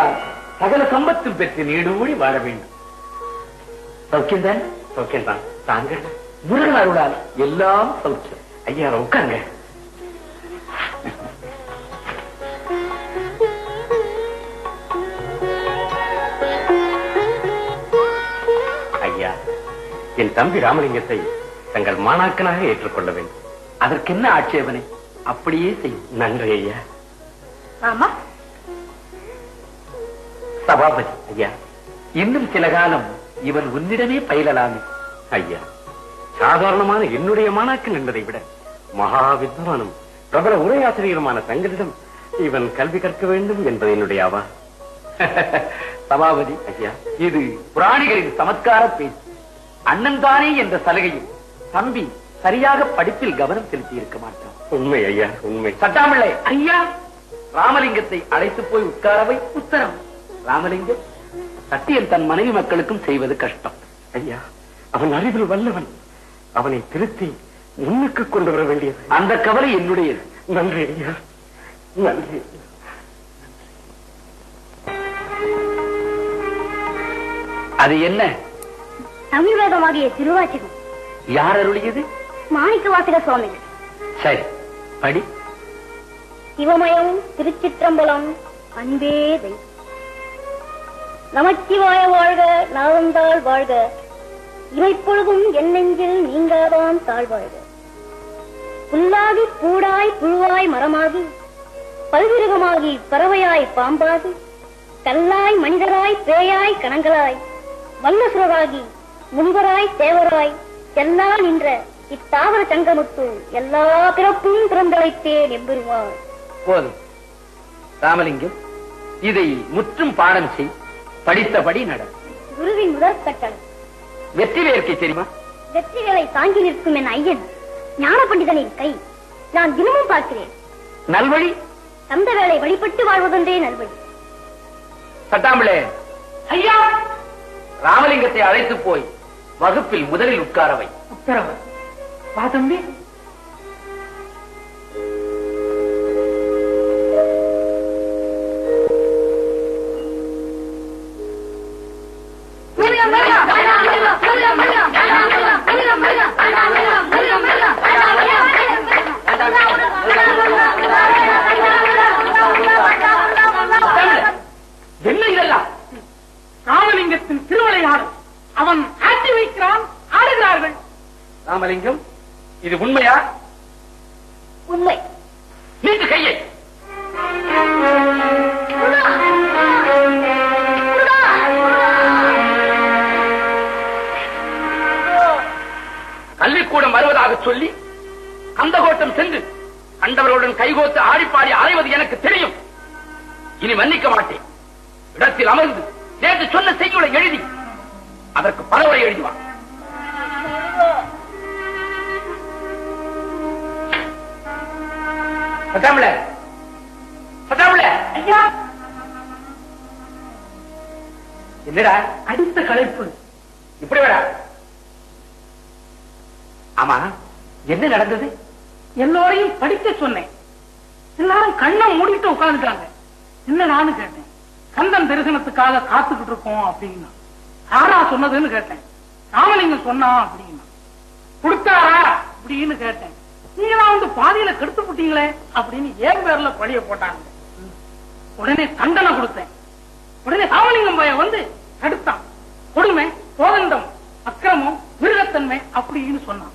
அருளால் சகல சம்பத்தும் பெற்று நீடூடி வாழ வேண்டும். சௌக்கியம்தான்? சௌக்கியம்தான். தாங்கள் முருகன் அருளால் எல்லாம் சௌக்கியம். ஐயா உட்காருங்க. ஐயா, என் தம்பி ராமலிங்கத்தை தங்கள் மாணாக்கனாக ஏற்றுக்கொள்ள வேண்டும். அதற்கென்ன ஆட்சேபனை? அப்படியே செய்யும். நன்றி ஐயா. ஆமா சபாபதி ஐயா, இன்னும் சில காலம் இவன் உன்னிடமே பயிலலாமே. ஐயா, சாதாரணமான என்னுடைய மாணாக்கன் என்பதை விட மகா வித்வானும் பிரபல உரையாசிரியருமான தங்களிடம் இவன் கல்வி கற்க வேண்டும் என்பது என்னுடைய ஆவா. சபாபதி ஐயா, இது புராணிகளின் சமத்கார பேச்சு. அண்ணன் தானே என்ற சலுகையில் தம்பி சரியாக படிப்பில் கவனம் செலுத்தி இருக்க மாட்டான். உண்மை ஐயா, உண்மை. சட்டாமில்லை ஐயா, ராமலிங்கத்தை அழைத்து போய் உட்காரவை. உத்தரம். ராமலிங்கம் சத்தியம் தன் மனைவி மக்களுக்கும் செய்வது கஷ்டம். ஐயா, அவன் அறிவில் வல்லவன். அவனை திருத்தி முன்னுக்கு கொண்டு வர வேண்டியது. அந்த கவலை என்னுடையது. நன்றி ஐயா, நன்றி. அது என்ன? தமிழ் வேதமாகிய திருவாச்சகம். யார் அருளியது? மாணிக்க வாசக சுவாமிகள். சரி, படி. சிவமயம் திருச்சிற்றம்பலம் அன்பேதை நமச்சிவாய வாழ்க, நாவந்தாள் வாழ்க, இமைப்பொழுதும் என் நெஞ்சில் நீங்காதான் தாழ்வாழ்க. புல்லாகி பூடாய் புழுவாய் மரமாகி பல்விருகமாகி பறவையாய் பாம்பாகி கல்லாய் மனிதராய் பேயாய் கணங்களாய் வல்லசுரராகி முனிவராய் தேவராய் எல்லா நின்ற இத்தாவர சங்கமுத்து எல்லா பிறப்பும் பிறந்தழைத்தேன் எம்பெருமான். போதும் ராமலிங்கம், இதை முற்றும் பாடம் செய். படித்தபடி நட. குருவின் முதற் கட்டளை. வெற்றி வேர்க்கை தெரியுமா? வெற்றிகளை தாங்கி நிற்கும் என் ஐயன் ஞான பண்டிதனின் கை நான் தினமும் பார்க்கிறேன். நல்வழி தந்த வேளை வழிபட்டு வாழ்வதென்றே நல்வழி. சட்டாம்பிளே ஐயா, ராமலிங்கத்தை அழைத்து போய் வகுப்பில் முதலில் உட்காரவை. உத்தரவு. வா தம்பி. என்ன இதெல்லாம்? ராமலிங்கத்தின் திருவிளையாடல். அவன் ஆட்டி வைக்கிறான், ஆடுகிறார்கள். ராமலிங்கம், இது உண்மையா? உண்மை. நீட்டு கையை. கல்விக்கூடம் வருவதாக சொல்லி கந்தகோட்டம் சென்று கண்டவர்களுடன் கைகோத்து ஆடிப்பாடி அலைவது எனக்கு தெரியும். இனி மன்னிக்க மாட்டேன். இடத்தில் அமர்ந்து நேற்று சொன்ன செய்யுளை எழுதி அதற்கு பலவரை எழுதுவான். என்னடா அடித்த களைப்பு. இப்படி வரா? ஆமா, என்ன நடந்தது? எல்லோரையும் படிக்க சொன்னேன். எல்லாரும் கண்ணை மூடிட்டு உட்கார்ந்துட்டாங்க. என்ன நானும் கேட்டேன். கந்தன் தரிசனத்துக்காக காத்துக்கிட்டு இருக்கோம் அப்படின்னா. யாரா சொன்னதுன்னு கேட்டேன். ராமலிங்கம் சொன்னா அப்படின்னா. கொடுத்தாரா அப்படின்னு கேட்டேன். நீங்களா வந்து பாதியில கெடுத்து போட்டீங்களே அப்படின்னு ஏன் பேர்ல பழிய போட்டாங்க. உடனே தண்டனை கொடுத்தேன். உடனே ராமலிங்கம் பையன் வந்து தடுத்தான். கொடுமை, கோதண்டம், அக்கிரமம், மிருகத்தன்மை அப்படின்னு சொன்னான்.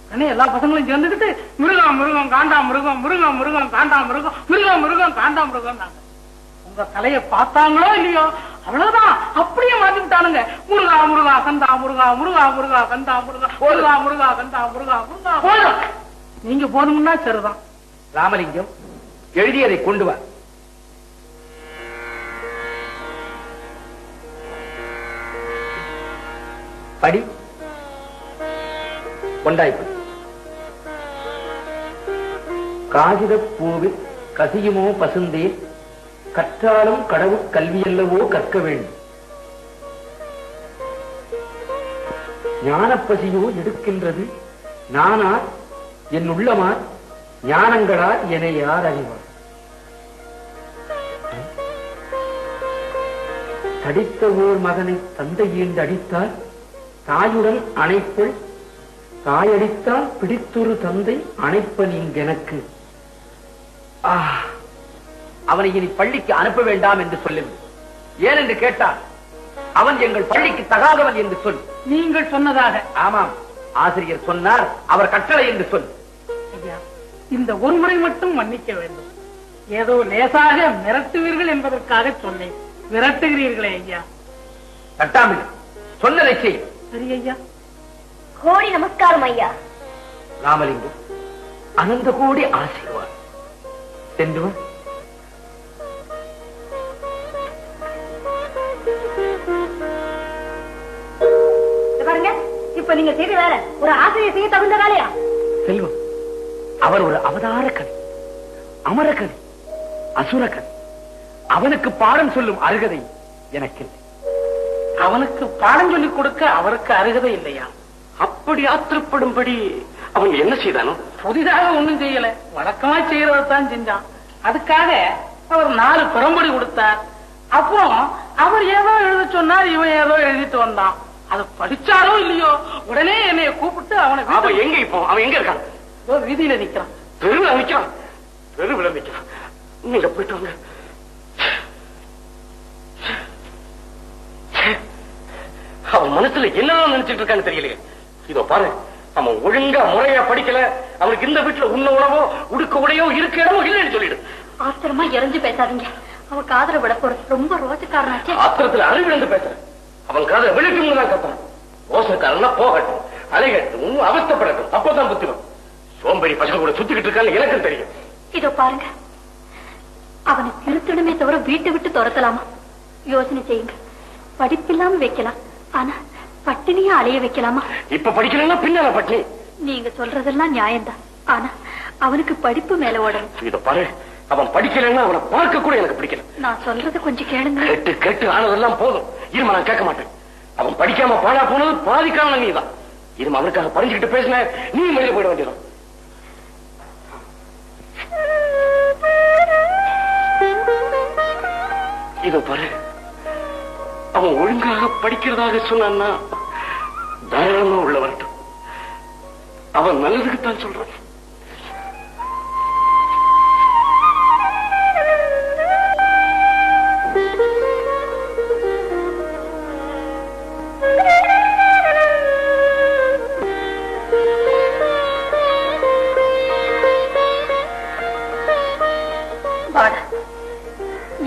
உடனே எல்லா பசங்களும் சேர்ந்துக்கிட்டு மிருகம் மிருகம் காண்டா மிருகம், மிருகம் மிருகம் காண்டா மிருகம், மிருகம் மிருகம் காண்டா மிருகம். உங்க தலைய பார்த்தாங்களோ இல்லையோ, அவ்வளவுதான் அப்படியே மாத்தி விட்டானுங்க. முருகா முருகா கந்தா முருகா, முருகா முருகா கந்தா முருகா, முருகா முருகா கந்தா முருகா முருகா. போதும், நீங்க போதும்னா சரிதான். ராமலிங்கம், எழுதியதை கொண்டு வா. படி. கொண்டாய்ப்பு. காகித பூவில் கசியுமோ பசுந்தே, கற்றாலும் கடவுள் கல்வியல்லவோ கற்க வேண்டும். ஞானப்பசியோ எடுக்கின்றது, நானா என் உள்ளமா ஞானங்களா என யார் அறிவார்? தடித்த ஓர் மகனை தந்தை ஈண்டு அடித்தால் தாயுடன் அணைப்பள், தாயடித்தால் பிடித்தொரு தந்தை அணைப்பன் எனக்கு. அவனை இனி பள்ளிக்கு அனுப்ப வேண்டாம் என்று சொல்லுங்கள். ஏனென்று கேட்டால் அவன் எங்கள் பள்ளிக்கு தகாதவன் என்று சொல். நீங்கள் சொன்னதாக? ஆமாம், ஆசிரியர் சொன்னார், அவர் கட்டளை என்று சொல். ஐயா, இந்த ஒரு முறை மட்டும் மன்னிக்க வேண்டும். ஏதோ லேசாக மிரட்டுவீர்கள் என்பதற்காக சொன்னேன். விரட்டுகிறீர்களே ஐயா. கட்டாமல் சொன்னதை செய். சரி ஐயா. கோடி நமஸ்காரம் ஐயா. ராமலிங்கம், அனந்த கோடி ஆசீர்வாதம். சென்று பாருங்க, இப்ப நீங்க செய்து வேற ஒரு ஆசிரியர் செய்ய தகுந்த வேலையா? செல்வம், அவர் ஒரு அவதார கவி, அமர கவி, அசுர கவி. அவனுக்கு பாடம் சொல்லும் அருகதை எனக்கு இல்லை. அவனுக்கு பாடம் சொல்லிக் கொடுக்க அவருக்கு அருகதை இல்லையா? அப்படி ஆத்திரப்படும்படி அவன் என்ன செய்தானோ? புதிதாக ஒண்ணும் செய்யல, வழக்கமா செய்யறதான் செஞ்சான். அதுக்காக அவர் 4 பிறம்படி கொடுத்தார். அப்புறம் அவர் ஏதோ எழுத சொன்னார், இவன் ஏதோ எழுதிட்டு வந்தான். அதை படிச்சாரோ இல்லையோ, உடனே என்னைய கூப்பிட்டு அவனை எங்க இப்போ அவன் எங்க இருக்கான்? வீதியில நிக்கிறான். தெருவில் நிக்கிறான். தெருவில் நிக்கிறான். நீங்க போயிட்டு வாங்க. அவன் மனசுல என்னதான் நினைச்சிட்டு இருக்கான்னு தெரியலையே. இதோ பாரு, அவன் ஒழுங்கா முறையா படிக்கல. அவனுக்கு இந்த வீட்டுல உண்ண உணவோ உடுக்க உடையோ இருக்க இடமோ இல்லைன்னு சொல்லிடு. ஆத்திரமா இறஞ்சு பேசாதீங்க. அவன் காதல விட போறது ரொம்ப ரோஜக்காரனாச்சே. ஆத்திரத்துல அறிவிழந்து பேசுறேன். அவன் காதல விழுக்கும் தான் கத்துறான். ரோசக்காரன்னா போகட்டும், அலைகட்டும், அவஸ்தப்படட்டும், அப்பதான் புத்தி வரும். சோம்பேறி பசங்க கூட சுத்திக்கிட்டு இருக்கான்னு எனக்கு தெரியும். இதோ பாருங்க, அவனை திருத்தணுமே தவிர வீட்டை விட்டு துரத்தலாமா? யோசனை செய்யுங்க. படிப்பில்லாம வைக்கலாம், ஆனா பட்டினியா அலைய வைக்கலாமா? இப்ப படிக்கலன்னா பின்னால பட்டினி. நீங்க சொல்றதெல்லாம் நியாயம்தான், ஆனா அவனுக்கு படிப்பு மேல ஓடணும். இத பாரு, அவன் படிக்கலன்னா அவனை பார்க்க கூட எனக்கு பிடிக்கல. நான் சொல்றது கொஞ்சம் கேளுங்க. கேட்டு கேட்டு ஆனதெல்லாம் போதும். இருமா, நான் கேட்க மாட்டேன். அவன் படிக்காம பாழா போனது பாதிக்காம நீதான். இருமா, அவனுக்காக பறிஞ்சுக்கிட்டு பேசின நீ வெளியே போயிட வேண்டியதான். இத பாரு, அவன் ஒழுங்காக படிக்கிறதாக சொன்னான்னா தாராளமா உள்ள வரட்டும். அவன் நல்லதுக்குத்தான் சொல்றான்.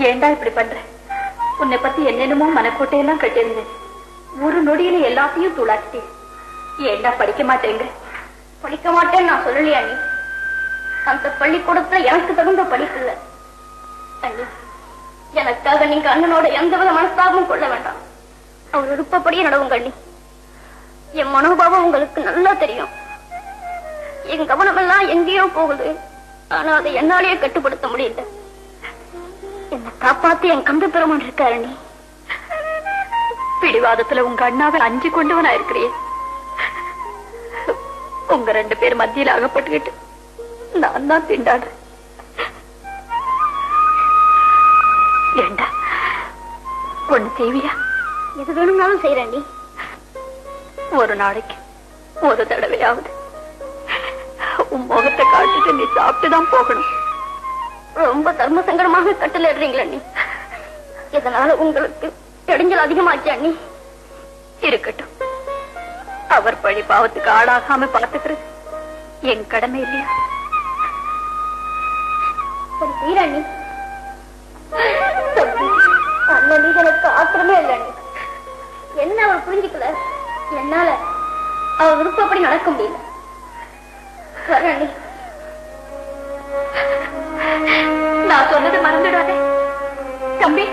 ஏண்டா இப்படி பண்ற? உன்னை பத்தி என்னென்னமோ மனக்கோட்டையெல்லாம் கட்டியிருந்தேன். ஒரு நொடியில எல்லாத்தையும் தூளாக்கிட்டேன். ஏண்டா படிக்க மாட்டேங்க? படிக்க மாட்டேன்னு நான் சொல்லலையா? நீ அந்த பள்ளிக்கூடத்துல எனக்கு தகுந்த படிப்பு இல்ல. எனக்காக நீங்க அண்ணனோட எந்தவித மனஸ்தாபமும் கொள்ள வேண்டாம். அவர் விருப்பப்படியே நடவுங்க அண்ணி. என் மனோபாவம் உங்களுக்கு நல்லா தெரியும். என் கவனம் எல்லாம் எங்கேயோ போகுது, ஆனா அதை என்னாலேயே கட்டுப்படுத்த முடியல. என்ன காப்பாத்தி என் கந்த பெருமான் இருக்காரு. நீ பிடிவாதத்துல உங்க அண்ணாவை அஞ்சு கொண்டவனா இருக்கிறீ. உங்க 2 பேர் மத்தியில அகப்பட்டுக்கிட்டு நான் தான் திண்டாடுறேன். ஏண்டா ஒண்ணு செய்வியா? எது வேணும்னாலும் செய்யறேன். நீ ஒரு நாளைக்கு ஒரு தடவையாவது உன் முகத்தை காட்டிட்டு நீ சாப்பிட்டுதான் போகணும். ரொம்ப தர்ம சங்கடமாக கட்டளை இடுறீங்களா நீ? இதனால உங்களுக்கு இடைஞ்சல் அதிகமாச்சா நீ? இருக்கட்டும், அவர் பழி பாவத்துக்கு ஆளாகாம பார்த்துக்கிறது என் கடமை இல்லையா? அண்ணன் எனக்கு ஆத்திரமே இல்லை. என்ன அவர் புரிஞ்சுக்கல, என்னால அவர் விருப்பப்படி நடக்க முடியல. சரணி, நான் சொன்னது மறந்துடாதே. தம்பி,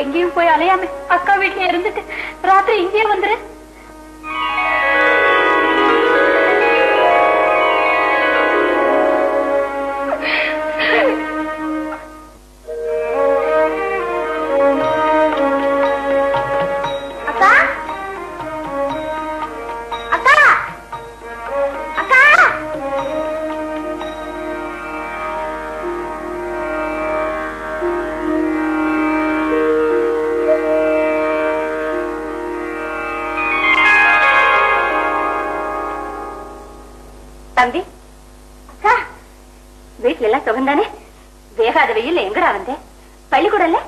எங்கேயும் போய் அலையாம அக்கா வீட்டுல இருந்துட்டு ராத்திரி இங்கேயே வந்துரு. அக்கா, அக்கா, அக்கா. தம்பி, அக்கா, வீட்டுல எல்லாம் சுகந்தானே? வேகாத வெயில் எங்கடா வந்த? பள்ளிக்கூடம் இல்ல?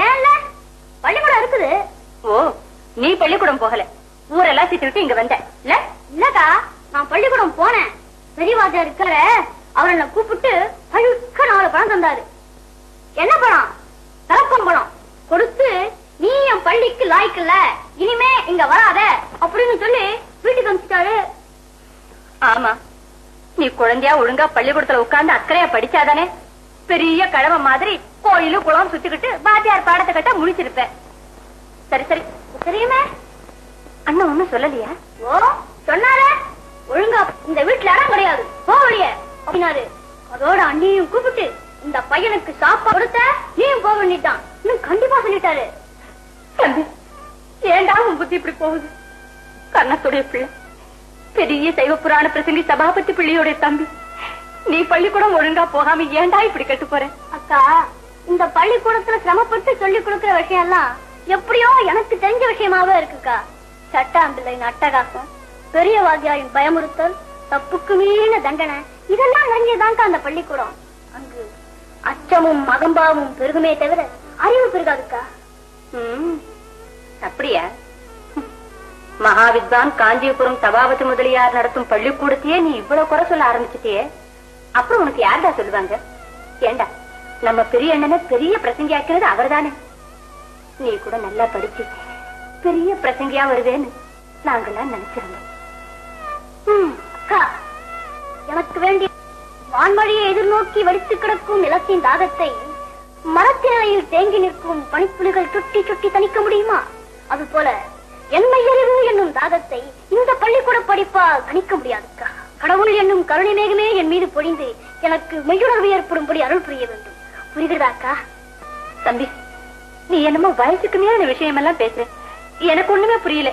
ஏன் பள்ளிக்கூடம் இருக்குது. ஓ, நீ பள்ளிக்கூடம் போகல, ஊரெல்லாம் சுத்திட்டு இங்க வந்த இல்ல? இல்லக்கா, நான் பள்ளிக்கூடம் போனேன். பெரியவாஜா இருக்கிற அவர் என்ன கூப்பிட்டு பழுக்க 4 பழம் தந்தாரு. என்ன பழம்? தலப்பம் பழம் கொடுத்து, நீ என் பள்ளிக்கு லாய்க்கல, இனிமே இங்க வராத அப்படின்னு சொல்லி வீட்டுக்கு அனுப்பிச்சிட்டாரு. ஆமா, நீ குழந்தையா ஒழுங்கா பள்ளிக்கூடத்துல உட்கார்ந்து அக்கறையா படிச்சாதானே பெரிய கிழமை மாதிரி கோயிலு குளம் சுத்திக்கிட்டு பாத்தியார் பாடத்தை கட்ட முடிச்சிருப்ப. சரி சரி தெரியுமே. அண்ணன் ஒண்ணும் சொல்லலையா? ஓ, சொன்னாரே, ஒழுங்கா இந்த வீட்டுல இடம் கிடையாது, போவழிய அப்படின்னாரு. அதோட அண்ணியும் கூப்பிட்டு, இந்த பையனுக்கு சாப்பாடு கொடுத்த நீயும் போக வேண்டிட்டான், இன்னும் கண்டிப்பா சொல்லிட்டாரு. தம்பி, ஏண்டா உன் புத்தி இப்படி போகுது? கர்ணத்துடைய பிள்ளை, பெரிய சைவ புராண பிரசங்கி சபாபதி பிள்ளையோட தம்பி, நீ பள்ளிக்கூடம் ஒழுங்கா போகாம ஏண்டா இப்படி கட்டு போற? அக்கா, இந்த பள்ளிக்கூடத்துல சிரமப்பட்டு சொல்லி கொடுக்கிற விஷயம் எல்லாம் எப்படியோ எனக்கு தெரிஞ்ச விஷயமாவே இருக்குக்கா. சட்டாம்பிள்ளையின் அட்டகாசம், பெரிய வாத்தியாரின் பயமுறுத்தல், தப்புக்கு மீறின தண்டனை, இதெல்லாம் நிறைஞ்சதான்க்கா அந்த பள்ளிக்கூடம். அங்கு அச்சமும் மகம்பாவும் பெருகுமே தவிர அறிவு பெருகாதுக்கா. அப்படியா? மகாவித்வான் காஞ்சிபுரம் சபாபதி முதலியார் நடத்தும் பள்ளிக்கூடத்தையே நீ இவ்வளவு குறை சொல்ல ஆரம்பிச்சுட்டியே, அப்புறம் உனக்கு யார்டா சொல்லுவாங்க? ஏண்டா, நம்ம பெரிய அண்ணனை பெரிய பிரசங்கியாக்குறது அவர் தானே. நீ கூட நல்லா படிச்சு பெரிய பிரசங்கியா வருவேன்னு நாங்கெல்லாம் நினைச்சிருந்தோம். எனக்கு வேண்டிய வான்மொழியை எதிர்நோக்கி வடித்து கிடக்கும் நிலத்தின் தாகத்தை மரத்தினையில் தேங்கி நிற்கும் பனிப்புலிகள் சுட்டி சுட்டி தணிக்க முடியுமா? அது போல என்மையறிவு என்னும் தாகத்தை இந்த பள்ளிக்கூட படிப்பால் தணிக்க முடியாதுக்கா. கடவுள் என்னும் கருணை மேகமே என் மீது பொழிந்து எனக்கு மெய்யுணர்வு ஏற்படும்படி அருள் புரிய வேண்டும். புரிகிறதாக்கா? தம்பி, நீ என்னமோ வயசுக்கு மேல விஷயம் எல்லாம் பேசுற, எனக்கு ஒண்ணுமே புரியல.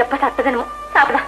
எப்ப சாப்பிட்டதனமோ சாப்பிடா.